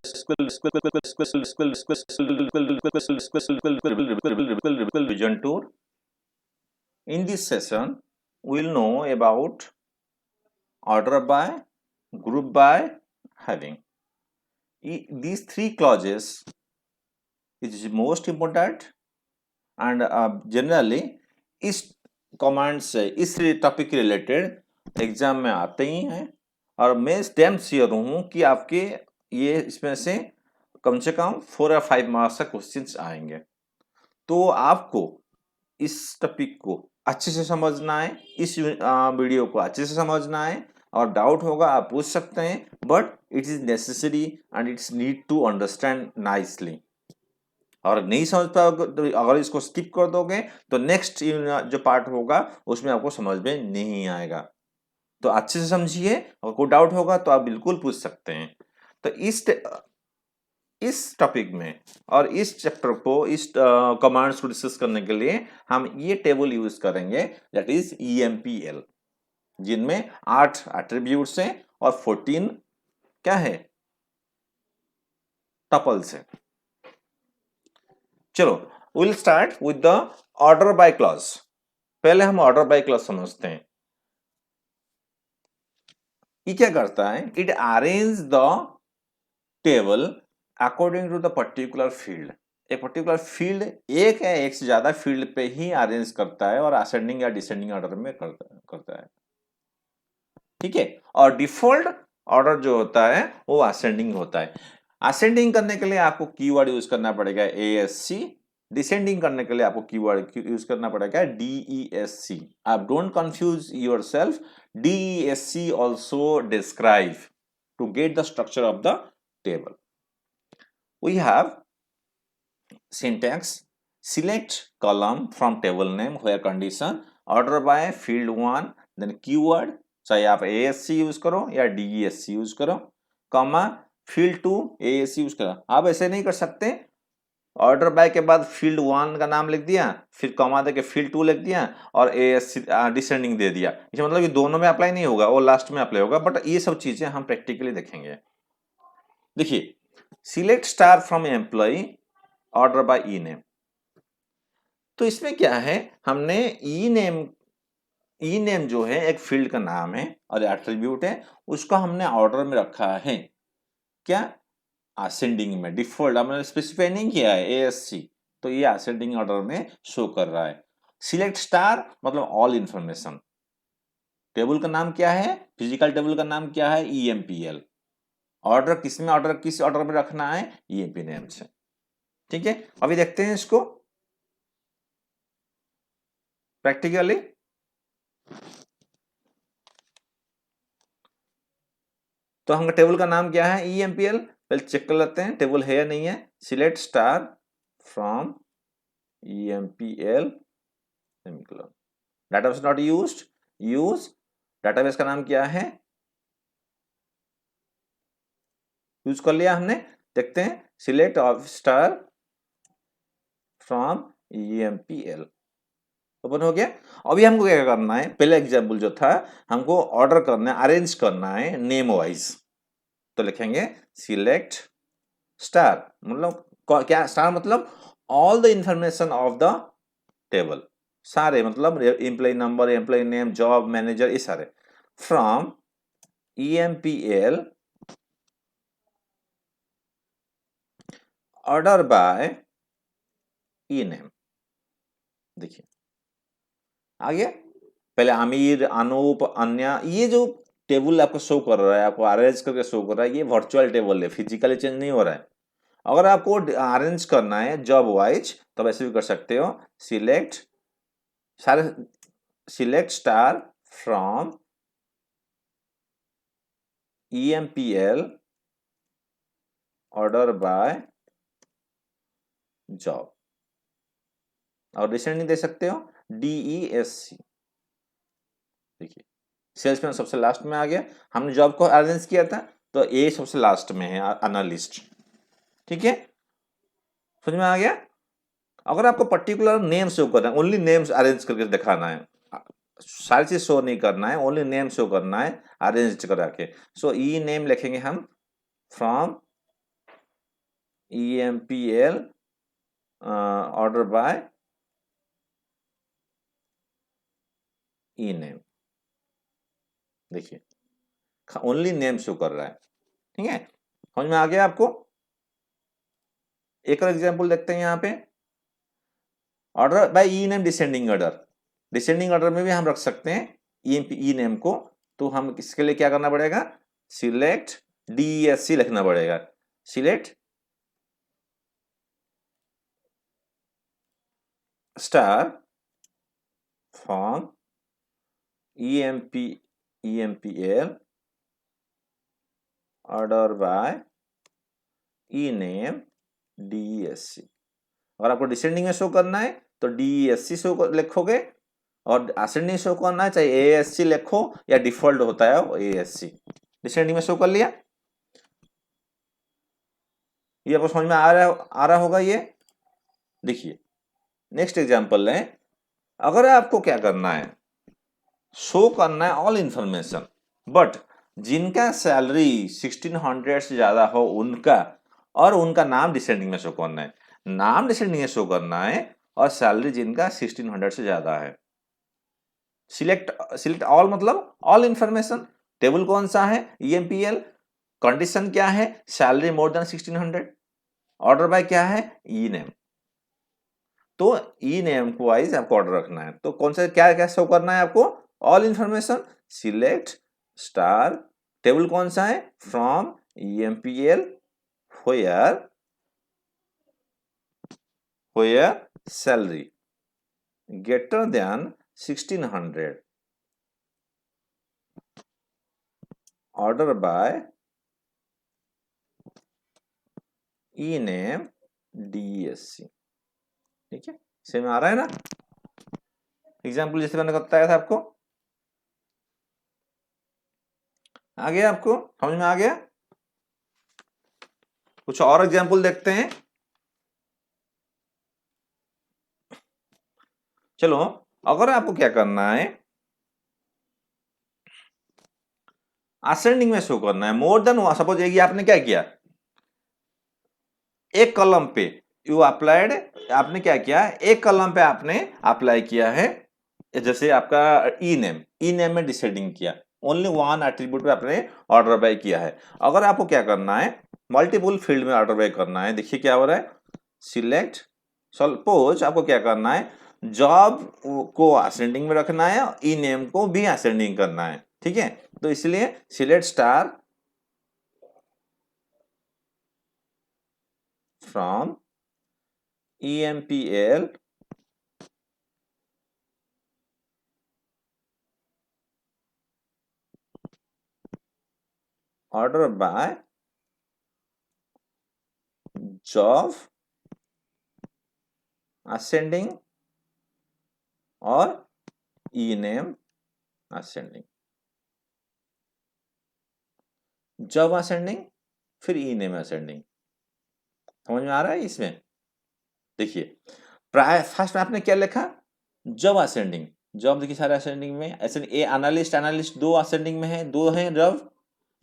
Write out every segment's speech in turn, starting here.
Vision tour. In this session, we will know about order by, group by, having. These three clauses is most important and generally इस command से इस topic के related exam में आते ही हैं और मैं डैम श्योर हूँ कि आपके ये इसमें से कम 4 या 5 मार्क्स का क्वेश्चंस आएंगे। तो आपको इस टॉपिक को अच्छे से समझना है, इस वीडियो को अच्छे से समझना है और डाउट होगा आप पूछ सकते हैं, but it is necessary and it's need to understand nicely. और नहीं समझ पाओगे तो अगर इसको स्किप कर दोगे तो नेक्स्ट जो पार्ट होगा उसमें आपको समझ में नहीं आएगा। तो अच्छे से समझिए, अगर कोई डाउट होगा तो आप बिल्कुल पूछ सकते हैं। तो इस टॉपिक में और इस चैप्टर को, इस कमांड्स को डिस्कस करने के लिए हम ये टेबल यूज करेंगे, दैट इज EMPL, जिनमें 8 एट्रीब्यूट्स हैं और 14 क्या है, टपल्स है। चलो, will start with the order by clause. पहले हम ऑर्डर बाय क्लॉज समझते हैं। ये क्या करता है, it arrange the table according to the particular field. एक पर्टिकुलर फील्ड एक या एक से ज्यादा फील्ड पे ही अरेंज करता है और असेंडिंग या डिसेंडिंग ऑर्डर में करता है। ठीक है, और डिफॉल्ट ऑर्डर जो होता है वो असेंडिंग होता है। असेंडिंग करने के लिए आपको कीवर्ड यूज करना पड़ेगा ASC, डिसेंडिंग करने के लिए आपको कीवर्ड यूज करना पड़ेगा DESC। आप don't confuse yourself, DESC also describe to get the structure of the table. We have syntax: select column from table name where condition order by field 1, then keyword, चाहे आप ASC use करो या DESC use करो, comma field 2 ASC use करो। आप ऐसे नहीं कर सकते, ऑर्डर बाय के बाद फील्ड 1 का नाम लिख दिया, फिर कॉमा देके फील्ड 2 लिख दिया और ASC डिसेंडिंग दे दिया। इसका मतलब कि दोनों में अप्लाई नहीं होगा, वो लास्ट में अप्लाई होगा। बट ये सब चीजें हम प्रैक्टिकली देखेंगे। देखिए, select star from employ order by E name. तो इसमें क्या है, हमने ई नेम जो है एक फील्ड का नाम है और एट्रीब्यूट है, उसको हमने ऑर्डर में रखा है, क्या, असेंडिंग में। डिफॉल्ट हमने स्पेसिफाई नहीं किया है ASC, तो ये असेंडिंग ऑर्डर में शो कर रहा है। सिलेक्ट स्टार मतलब ऑल इंफॉर्मेशन। टेबल का नाम क्या है, फिजिकल टेबल का नाम क्या है, EMPL। ऑर्डर किस ऑर्डर में रखना है, EMP नेम से। ठीक है, अभी देखते हैं इसको प्रैक्टिकली। तो हम टेबल का नाम क्या है, EMPL। पहले चेक कर लेते हैं टेबल है या नहीं है। Select star from EMPL, database not used, use database का नाम क्या है, यूज कर लिया हमने। देखते हैं, select star from EMPL, open हो गया। अभी हमको क्या करना है, पहले एग्जाम्पल जो था, हमको ऑर्डर करना है, अरेंज करना है नेम वाइज। तो लिखेंगे सिलेक्ट स्टार, मतलब क्या, स्टार मतलब all the information of the table, सारे मतलब employ number, employ name, job, manager, ये सारे, from EMPL order by E name. देखिए आ गया। पहले आमिर, अनूप, अन्य, ये जो टेबल आपको शो कर रहा है, आपको अरेंज करके शो कर रहा है, ये वर्चुअल टेबल है, फिजिकली चेंज नहीं हो रहा है। अगर आपको अरेंज करना है जॉब वाइज तो वैसे भी कर सकते हो। Select star from EMPL order by job, और डिसेंडिंग दे सकते हो DESC। देखिए, सेल्समैन सबसे लास्ट में आ गया, हमने जॉब को अरेंज किया था तो ए सबसे लास्ट में है, एनालिस्ट। ठीक है, समझ में आ गया। अगर आपको पर्टिकुलर नेम शो करना है, ओनली नेम्स अरेंज करके दिखाना है, सारी चीज शो नहीं करना है, ओनली नेम शो करना है अरेंज करा के, सो ई नेम लिखेंगे हम from EMPL order by E name. देखिए ओनली नेम शो कर रहा है, ठीक है, समझ में आ गया आपको। एक और एग्जांपल देखते हैं यहाँ पे, order by E name descending order. Descending order में भी हम रख सकते हैं ई नेम को, तो हम इसके लिए क्या करना पड़ेगा, सिलेक्ट DESC लिखना पड़ेगा, select star from EMPL order by E name DESC। अगर आपको डिसेंडिंग में शो करना है तो DESC शो लिखोगे, और असेंडिंग शो करना है चाहे ASC लिखो या डिफॉल्ट होता है वो ASC। डिसेंडिंग में शो कर लिया, ये आपको समझ में आ रहा होगा ये। देखिए नेक्स्ट एग्जांपल है, अगर आपको क्या करना है, शो करना है ऑल इंफॉर्मेशन, बट जिनका सैलरी 1600 से ज्यादा हो उनका, और उनका नाम डिसेंडिंग में शो करना है, नाम डिसेंडिंग में शो करना है और सैलरी जिनका 1600 से ज्यादा है। सिलेक्ट ऑल मतलब ऑल इंफॉर्मेशन, टेबल कौन सा है EMPL, कंडीशन क्या है salary more than 1600, order by क्या है ई नेम। तो ई नेम को वाइज आपको ऑर्डर रखना है, तो कौन सा क्या क्या शो करना है आपको, all information, select star, table कौन सा है from EMPL where salary greater than 1600, order by E name DESC। ठीक है, समझ में आ रहा है ना, एग्जाम्पल जैसे मैंने बताया था आपको, आ गया आपको समझ में आ गया। कुछ और एग्जाम्पल देखते हैं, चलो अगर आपको क्या करना है, असेंडिंग में शो करना है मोर देन, सपोज ये आपने क्या किया, एक कॉलम पे यू अप्लाइड, आपने क्या किया एक कॉलम पे आपने अप्लाई किया है, जैसे आपका ई नेम में डिसेंडिंग किया, ओनली वन एट्रीब्यूट पे आपने ऑर्डर बाय किया है। अगर आपको क्या करना है मल्टीपल फील्ड में ऑर्डर बाय करना है, देखिए क्या हो रहा है, सिलेक्ट, सपोज आपको क्या करना है, जॉब को असेंडिंग में रखना है, ई नेम को भी असेंडिंग करना है, ठीक है, तो इसलिए select star from EMPL order by job ascending और ई नेम असेंडिंग, जॉब असेंडिंग फिर ई नेम असेंडिंग, समझ में आ रहा है इसमें। देखिए प्राय फर्स्ट में आपने क्या लिखा, जॉब असेंडिंग, जॉब देखिए सारे असेंडिंग में, ऐसे ए एनालिस्ट दो असेंडिंग में है, दो हैं जॉब,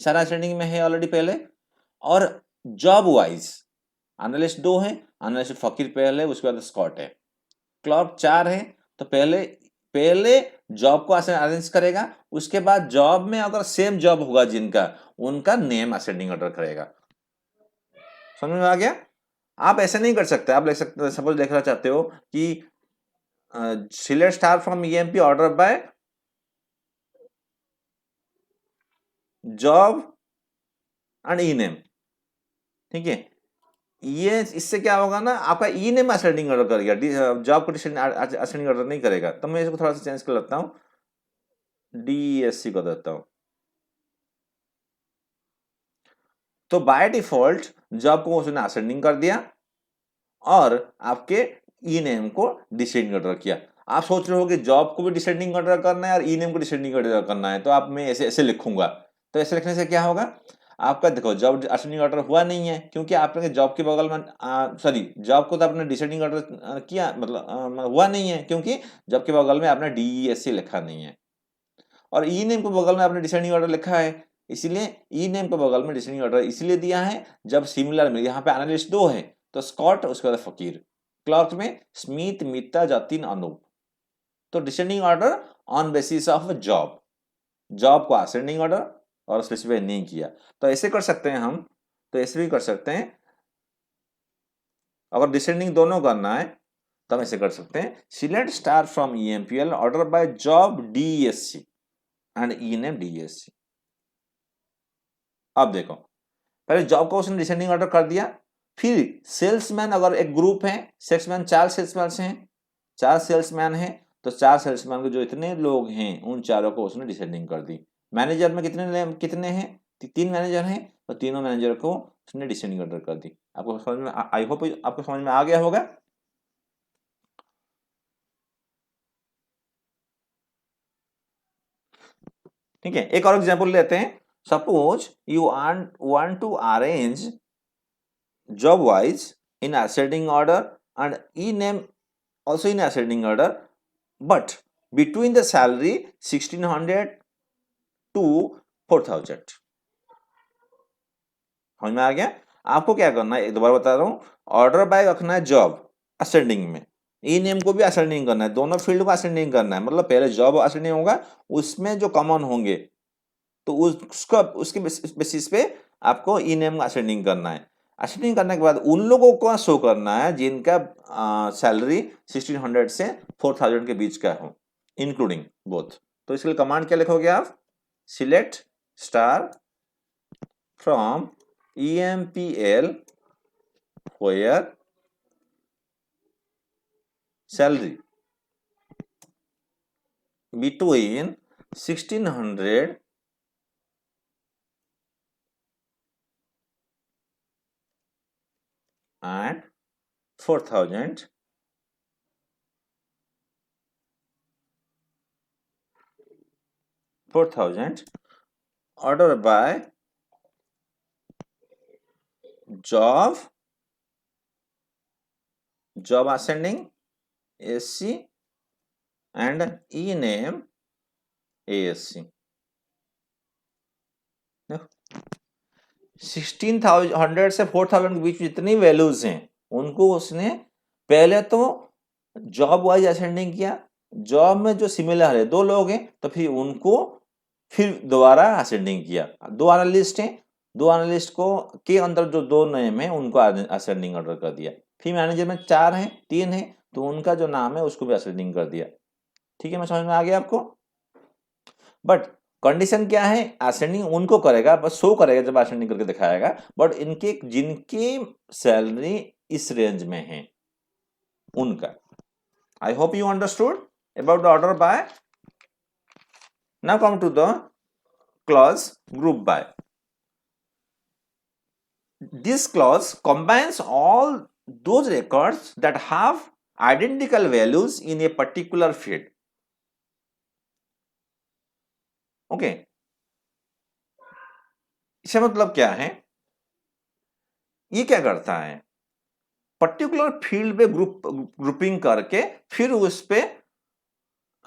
सारा असेंडिंग में है ऑलरेडी पहले, और जॉब वाइज एनालिस्ट दो हैं, एनालिस्ट फकीर पहले, उसके बाद स्कॉट है, क्लॉक 4 है, तो पहले जॉब को अरेंज करेगा, उसके बाद जॉब में अगर सेम जॉब होगा जिनका, उनका नेम असेंडिंग ऑर्डर करेगा। समझ में आ गया। आप ऐसे नहीं कर सकते, आप लिख सकते, सपोज लिखना चाहते हो कि select star from EMP order by job and E name, ठीक है, ये इससे क्या होगा ना, आपका ई नेम असेंडिंग ऑर्डर करेगा, जॉब को असेंडिंग ऑर्डर नहीं करेगा। तो मैं इसको थोड़ा सा चेंज कर लेता हूँ, DESC को देता हूँ, तो बाय डिफॉल्ट जॉब को उसने असेंडिंग कर दिया और आपके ई नेम को डिसेंडिंग ऑर्डर किया। आप सोच रहे हो कि जॉब को भी डिसेंडिंग ऑर्डर करना है और ई नेम को डिसेंडिंग ऑर्डर करना है, तो आप मैं ऐसे ऐसे लिखूंगा, तो ऐसे लिखने से क्या होगा, आपका देखो जॉब असेंडिंग ऑर्डर हुआ नहीं है, क्योंकि आपने जॉब के बगल में सॉरी जॉब को तो आपने डिसेंडिंग ऑर्डर किया, मतलब हुआ नहीं है, क्योंकि जॉब के बगल में आपने DESC लिखा नहीं है, और ई नेम के बगल में आपने डिसेंडिंग ऑर्डर लिखा है, इसीलिए ई नेम के बगल में डिसेंडिंग ऑर्डर इसलिए दिया है, जब सिमिलर में यहाँ पे एनालिस्ट 2 है तो स्कॉट उसके बाद फकीर, क्लर्क में स्मिथ, मित्ता, जतिन, अनूप। तो descending order on basis of job, job को असेंडिंग ऑर्डर और स्पेसिफाई नहीं किया। तो ऐसे कर सकते हैं हम, तो ऐसे भी कर सकते हैं। अगर डिसेंडिंग दोनों करना है तो हम ऐसे कर सकते हैं, select star from EMPL order by job DSC and E name DSC. अब देखो, पहले जॉब को उसने डिसेंडिंग ऑर्डर कर दिया, फिर सेल्समैन अगर एक ग्रुप है, सेल्समैन 4 सेल्समैन हैं, 4 सेल्समैन हैं, तो 4 सेल्समैन के जो इतने लोग हैं उन चारों को उसने डिसेंडिंग कर दी। मैनेजर में कितने हैं, 3 मैनेजर हैं, तो तीनों मैनेजर को उसने डिसेंडिंग ऑर्डर कर दी। आपको समझ में, आई होप आपको समझ में आ गया होगा। ठीक है, एक और एग्जांपल लेते हैं। Suppose you want to arrange job wise in ascending order and e name also in ascending order, but between the salary 1600 to 4000। समझ में आ गया। आपको क्या करना है, एक दोबारा बता रहा हूँ, ऑर्डर बाय रखना है जॉब असेंडिंग में, ई नेम को भी असेंडिंग करना है, दोनों फील्ड को असेंडिंग करना है। मतलब पहले जॉब असेंडिंग होगा, उसमें जो कॉमन होंगे तो उसका उसके बेसिस पे आपको ई नेम असेंडिंग करना है। असेंडिंग करने के बाद उन लोगों को शो करना है जिनका सैलरी 1600 से 4000 के बीच का हो, इंक्लूडिंग बोथ। तो इसके लिए कमांड क्या लिखोगे आप, select star from EMPL where salary between 1600 and 4000 order by job ascending SC and E name ASC। 1600 से 4000 के बीच जितनी वैल्यूज हैं उनको उसने पहले तो जॉब वाइज असेंडिंग किया, जॉब में जो सिमिलर है 2 लोग हैं तो फिर उनको फिर दोबारा असेंडिंग किया। 2 एनालिस्ट हैं, 2 एनालिस्ट को के अंदर जो 2 नेम है उनको असेंडिंग ऑर्डर कर दिया। फिर मैनेजर में 4 हैं, 3 हैं, तो उनका जो नाम है उसको भी असेंडिंग कर दिया। ठीक है, मैं समझ में आ गया आपको। बट कंडीशन क्या है, असेंडिंग उनको करेगा, बस शो करेगा जब असेंडिंग करके दिखाएगा, बट इनके जिनकी सैलरी इस रेंज में है उनका। I hope you understood about the order by. Now come to the clause group by. This clause combines all those records that have identical values in a particular field. Okay, इसका मतलब क्या है, ये क्या करता है, पर्टिकुलर फील्ड पे grouping करके फिर उस पे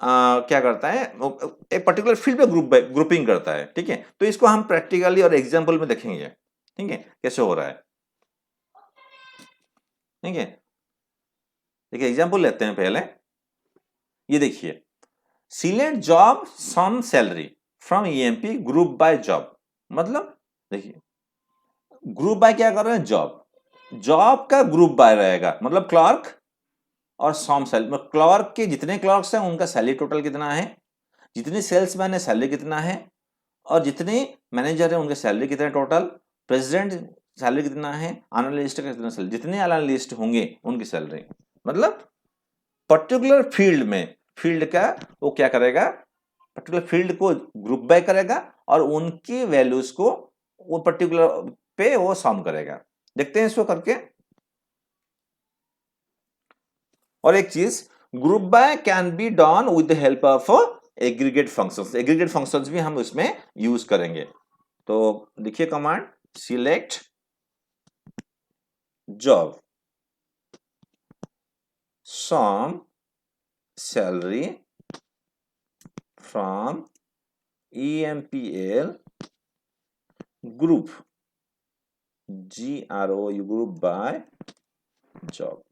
क्या करता है, एक पर्टिकुलर फील्ड पे ग्रुपिंग करता है। ठीक है, तो इसको हम प्रैक्टिकली और एग्जांपल में देखेंगे। ठीक है, कैसे हो रहा है। ठीक है, देखिए एग्जांपल लेते हैं पहले। ये देखिए, select job sum salary from EMP group by job. मतलब देखिए, ग्रुप बाय क्या कर रहे हैं, जॉब का ग्रुप बाय रहेगा, मतलब क्लर्क और सम सैलरी, मतलब क्लर्क के जितने क्लर्क्स हैं उनका सैलरी टोटल कितना है, जितने सेल्समैन है सैलरी कितना है, और जितने मैनेजर है उनके सैलरी कितना टोटल, प्रेसिडेंट सैलरी कितना है, एनालिस्ट का कितना सैलरी, जितने एनालिस्ट होंगे उनकी सैलरी। मतलब पर्टिकुलर फील्ड में, फील्ड का वो क्या करेगा, पर्टिकुलर फील्ड को ग्रुप बाय करेगा और उनकी वैल्यूज को वो पर्टिकुलर पे वो सम करेगा। देखते हैं इसको करके। और एक चीज, group by can be done with the help of aggregate functions. Aggregate functions भी हम उसमें यूज करेंगे। तो देखिए command, select job sum salary from EMPL group, GRO, group by job.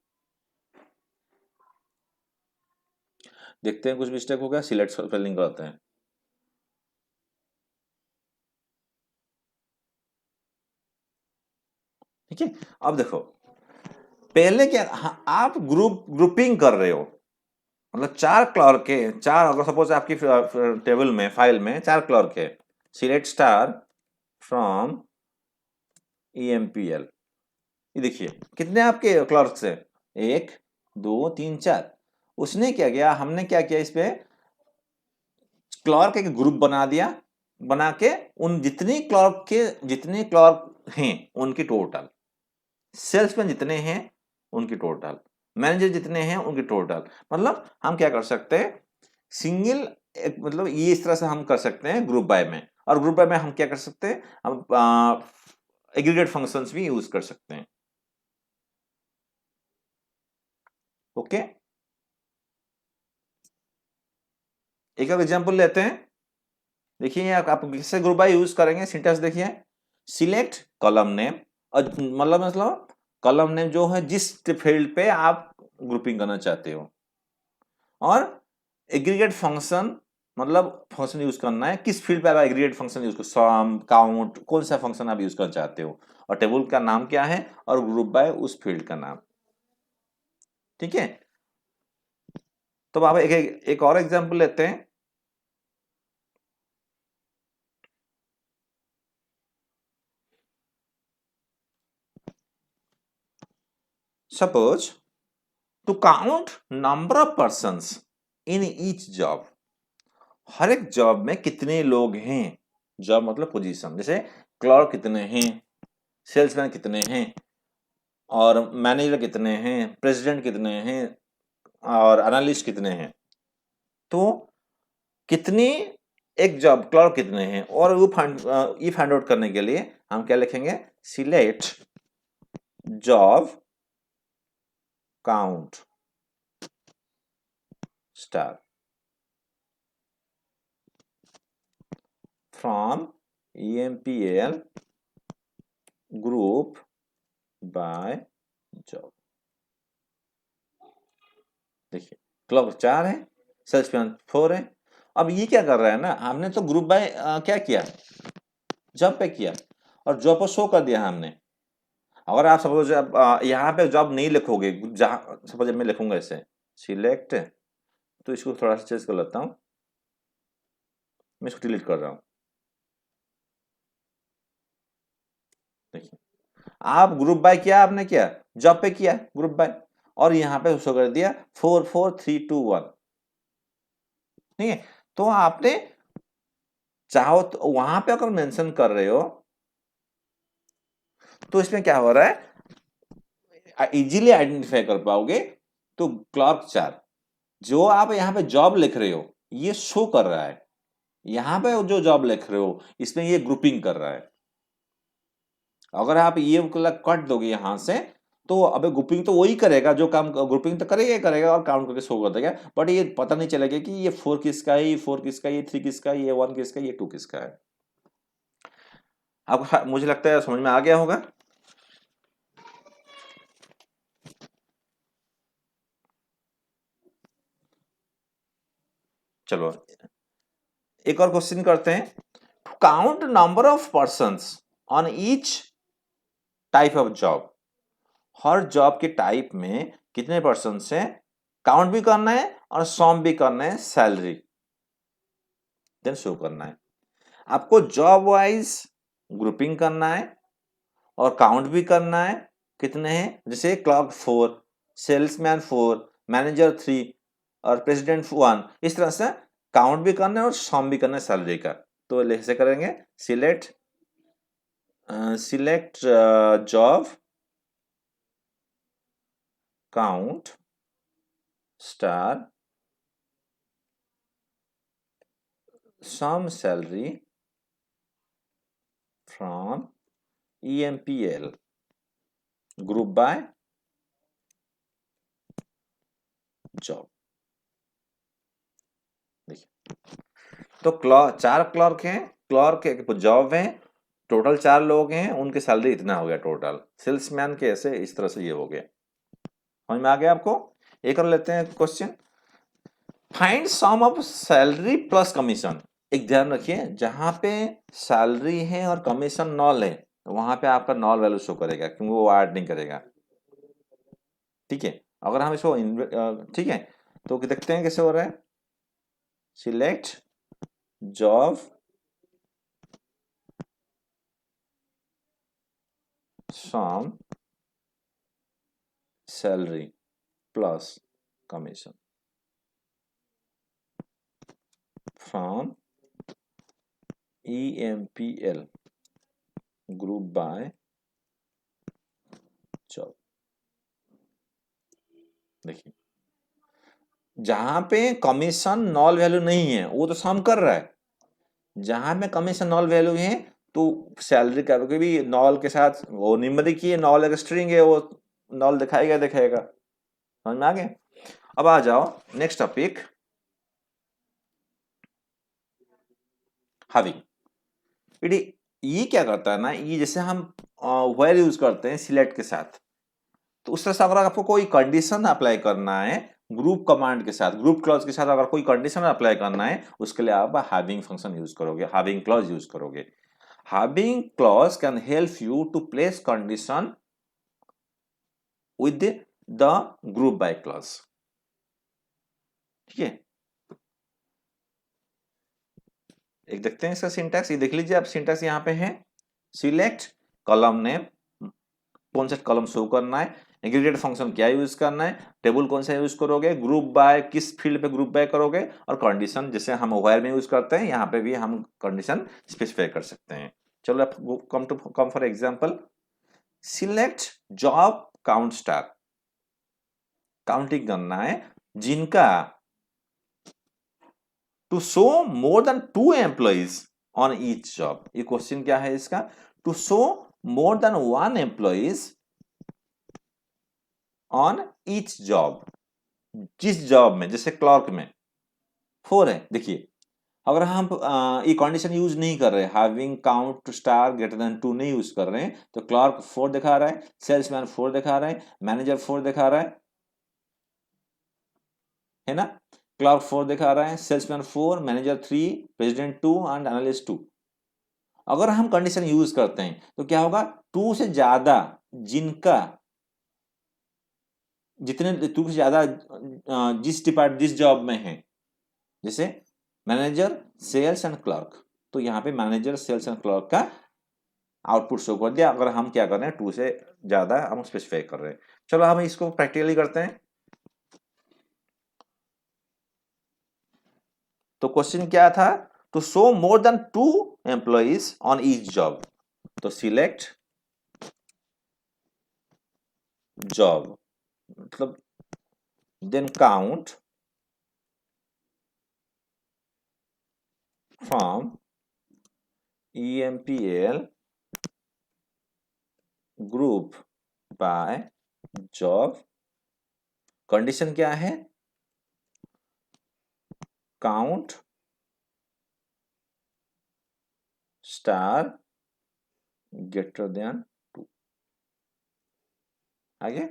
देखते हैं कुछ मिस्टेक हो गया, सिलेक्ट स्पेलिंग करते हैं। ठीक है, अब देखो पहले क्या, आप ग्रुपिंग कर रहे हो, मतलब चार क्लर्क है, चार, अगर सपोज आपकी टेबल में, फाइल में चार क्लर्क है, सिलेक्ट स्टार फ्रॉम EMPL। ये देखिए कितने आपके क्लर्क्स है, 1 2 3 4। उसने क्या किया, हमने क्या किया, इस पे क्लर्क एक ग्रुप बना दिया, बना के उन जितने क्लर्क हैं उनकी टोटल, सेल्समैन जितने हैं उनकी टोटल, मैनेजर जितने हैं उनकी टोटल, मतलब हम क्या कर सकते हैं, सिंगल, मतलब ये इस तरह से हम कर सकते हैं ग्रुप बाय में। और ग्रुप बाय में हम क्या कर सकते हैं, हम एग्रीगेट फंक्शंस भी यूज कर सकते हैं। ओके, एक एग्जांपल लेते हैं। देखिए आप किससे ग्रुप बाय यूज करेंगे, सिंटेक्स देखिए, सिलेक्ट कॉलम नेम, और मतलब कॉलम नेम जो है जिस फील्ड पे आप ग्रुपिंग करना चाहते हो, और एग्रीगेट फंक्शन, मतलब फंक्शन यूज करना है किस फील्ड पे आप एग्रीगेट फंक्शन यूज कर, सम, काउंट, कौन सा फंक्शन आप यूज करना चाहते हो, और टेबल का नाम क्या है, और ग्रुप बाय उस फील्ड का नाम। ठीक है, तो अब आप एक और एग्जांपल लेते हैं। Suppose to count number of persons in each job, हर एक जॉब में कितने लोग हैं, जॉब मतलब पोजीशन, जैसे क्लर्क कितने हैं, सेल्समैन कितने हैं, और मैनेजर कितने हैं, प्रेसिडेंट कितने हैं, और एनालिस्ट कितने हैं, तो कितनी, एक जॉब क्लर्क कितने हैं, और वो ये फाइंड आउट करने के लिए हम क्या लिखेंगे, select job count star from EMPL group by job. देखिए क्लर्क 4 है, सेल्समैन 4 है। अब ये क्या कर रहा है ना, हमने तो ग्रुप बाय क्या किया, जॉब पे किया, और जॉब पर शो कर दिया हमने। अगर आप सपोज यहाँ पे जॉब नहीं लिखोगे, जहाँ सपोज मैं लिखूंगा ऐसे सिलेक्ट, तो इसको थोड़ा सा चेंज कर लेता हूँ, मैं इसको डिलीट कर रहा हूँ। देखिए आप ग्रुप बाय किया, आपने किया जॉब पे किया ग्रुप बाय, और यहाँ पे शो कर दिया 4 4 3 2 1। ठीक है, तो आपने चाहो तो वहां पे अगर मेंशन कर रहे हो, तो इसमें क्या हो रहा है, इजीली आइडेंटिफाई कर पाओगे। तो क्लर्क 4, जो आप यहाँ पे जॉब लिख रहे हो ये शो कर रहा है, यहाँ पे जो जॉब लिख रहे हो इसमें ये ग्रुपिंग कर रहा है। अगर आप ये कट दोगे यहां से, तो अबे ग्रुपिंग तो वही करेगा, जो काम ग्रुपिंग तो करेगा ही करेगा, और काउंट करके शो कर देगा, बट ये पता नहीं चलेगा कि ये 4 किसका है, ये 4 किसका है, ये 3 किसका है, ये 1 किसका है, ये 2 किसका है। आपको मुझे लगता है समझ में आ गया होगा। चलो एक और क्वेश्चन करते हैं, to count number of persons on each type of job, हर जॉब के टाइप में कितने पर्सन है, काउंट भी करना है और सॉम भी करना है, सैलरी देन शो करना है। आपको जॉब वाइज ग्रुपिंग करना है और काउंट भी करना है, कितने हैं, जैसे क्लर्क 4, सेल्समैन 4, मैनेजर 3, और प्रेसिडेंट 1, इस तरह से काउंट भी करना है और सम भी करना है सैलरी का। तो ऐसे करेंगे, select select job count star sum salary from EMPL group by job. देखिए तो चार क्लर्क हैं, क्लर्क एक जॉब है, टोटल 4 लोग हैं, उनकी सैलरी इतना हो गया टोटल। सेल्समैन के ऐसे इस तरह से ये हो गया। समझ में आ गया आपको? एक और लेते हैं question, find sum of salary plus commission. एक ध्यान रखिए, जहां पे सैलरी है और कमीशन नॉल है तो वहां पे आपका नॉल वैल्यू शो करेगा, क्योंकि वो ऐड नहीं करेगा। ठीक है, अगर हम इसको ठीक है, तो देखते हैं कैसे हो रहा है। Select job sum salary plus commission from EMPL group by job। देखिए, जहां पे कमीशन नॉल वैल्यू नहीं है वो तो सम कर रहा है, जहां पे कमीशन नॉल वैल्यू है तो सैलरी का भी नॉल के साथ, वो न्यूमेरिक ही नॉल एक स्ट्रिंग है, वो नॉल दिखाएगा दिखाएगा। समझ में आ गया? अब आ जाओ नेक्स्ट टॉपिक, हाविंग। ये क्या करता है ना, ये जैसे हम वेयर यूज करते हैं सिलेक्ट के साथ, तो उस तरह से अगर आपको कोई कंडीशन अप्लाई करना है ग्रुप कमांड के साथ, ग्रुप क्लॉज के साथ अगर कोई कंडीशन अप्लाई करना है, उसके लिए आप हैविंग फंक्शन यूज करोगे, हैविंग क्लॉज यूज करोगे। Having clause can help you to place condition with the group by clause. ठीक है, एक देखते हैं इसका सिंटैक्स, ये देख लीजिए आप, सिंटैक्स यहाँ पे है, सिलेक्ट कॉलम नेम, कौन सा कॉलम शो करना है, एग्रीगेट फंक्शन क्या यूज करना है, टेबल कौन सा यूज करोगे, ग्रुप बाय किस फील्ड पे ग्रुप बाय करोगे, और कंडीशन जैसे हम व्हेयर में यूज करते हैं यहाँ पे भी हम कंडीशन स्पेसिफाई कर सकते हैं। चलो come for example, select job count star, counting करना है जिनका to show more than 2 employees on each job. ये क्वेश्चन क्या है इसका, to show more than 1 employees on each job, जिस जॉब में, जैसे क्लर्क में 4 है। देखिए, अगर हम ये कंडीशन यूज नहीं कर रहे, having count star greater than 2 नहीं यूज कर रहे हैं, तो क्लर्क 4 दिखा रहा है, सेल्समैन 4 दिखा रहा है, मैनेजर 4 दिखा रहा है ना, क्लर्क 4 दिखा रहा है, salesman 4, manager 3, president 2 and analyst 2। अगर हम कंडीशन यूज करते हैं तो क्या होगा, 2 से ज्यादा जिनका, जितने 2 से ज्यादा जिस जॉब में है, जैसे मैनेजर सेल्स एंड क्लर्क, तो यहाँ पे मैनेजर सेल्स एंड क्लर्क का आउटपुट शो कर दिया। अगर हम क्या कर रहे हैं, 2 से ज्यादा हम स्पेसिफाई कर रहे हैं। चलो हम इसको प्रैक्टिकली करते हैं। तो क्वेश्चन क्या था, to show more than 2 employees on each job, तो सिलेक्ट जॉब, मतलब then count from EMPL group by job. Condition क्या है, काउंट स्टार ग्रेटर देन 2। आगे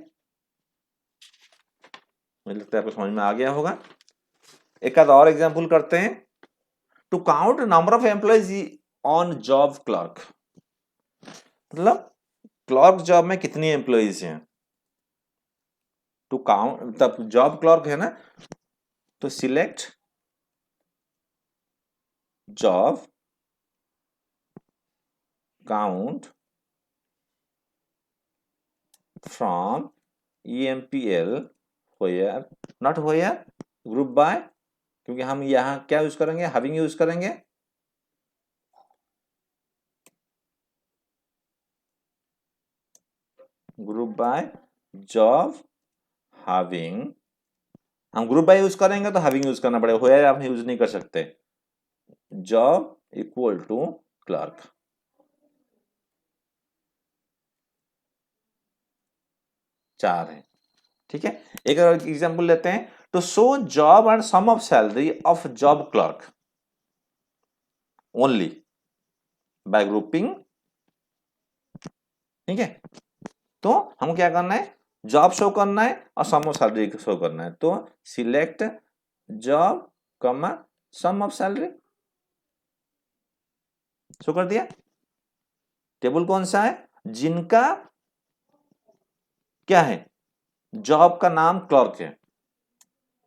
मुझे लगता है आपको समझ में आ गया होगा। एक आध और एग्जांपल करते हैं, to count number of employees on job clerk, मतलब क्लर्क जॉब में कितनी एम्प्लॉइज हैं, टू काउंट, तब जॉब क्लर्क है ना, तो select job count from EMPL where, not where, group by, क्योंकि हम यहां क्या यूज करेंगे, हैविंग यूज करेंगे। ग्रुप बाय जॉब हैविंग, हम ग्रुप बाय यूज करेंगे तो हैविंग यूज करना पड़ेगा, व्हेयर आप यूज नहीं कर सकते। जॉब इक्वल टू क्लर्क, चार है। ठीक है, एक और एग्जांपल लेते हैं, to show job and sum of salary of job clerk only by grouping ठीक है, तो हमको क्या करना है, जॉब शो करना है और सम ऑफ सैलरी शो करना है। तो सिलेक्ट जॉब कमा सम ऑफ सैलरी, शो कर दिया। टेबल कौन सा है, जिनका क्या है, जॉब का नाम क्लर्क है,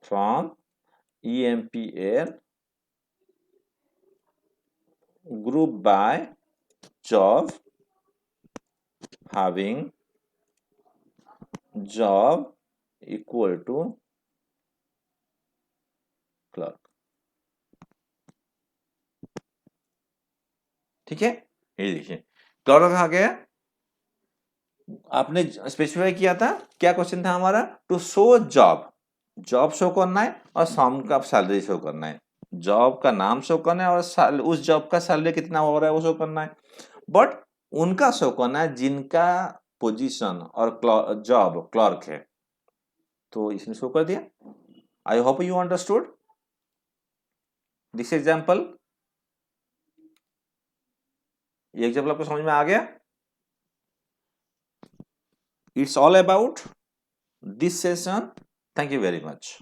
from EMPL group by job having job equal to clerk. ठीक है, ये देखिए क्लर्क आ गया। आपने स्पेसिफाई किया था, क्या क्वेश्चन था हमारा, to show job, job show करना है और सम का सैलरी शो करना है, जॉब का नाम शो करना है और उस जॉब का सैलरी कितना हो रहा है वो शो करना है। बट उनका शो करना है जिनका पोजीशन और जॉब क्लर्क है, तो इसने शो कर दिया। आई hope you understood this example. ये एग्जाम्पल आपको समझ में आ गया। It's all about this session, thank you very much.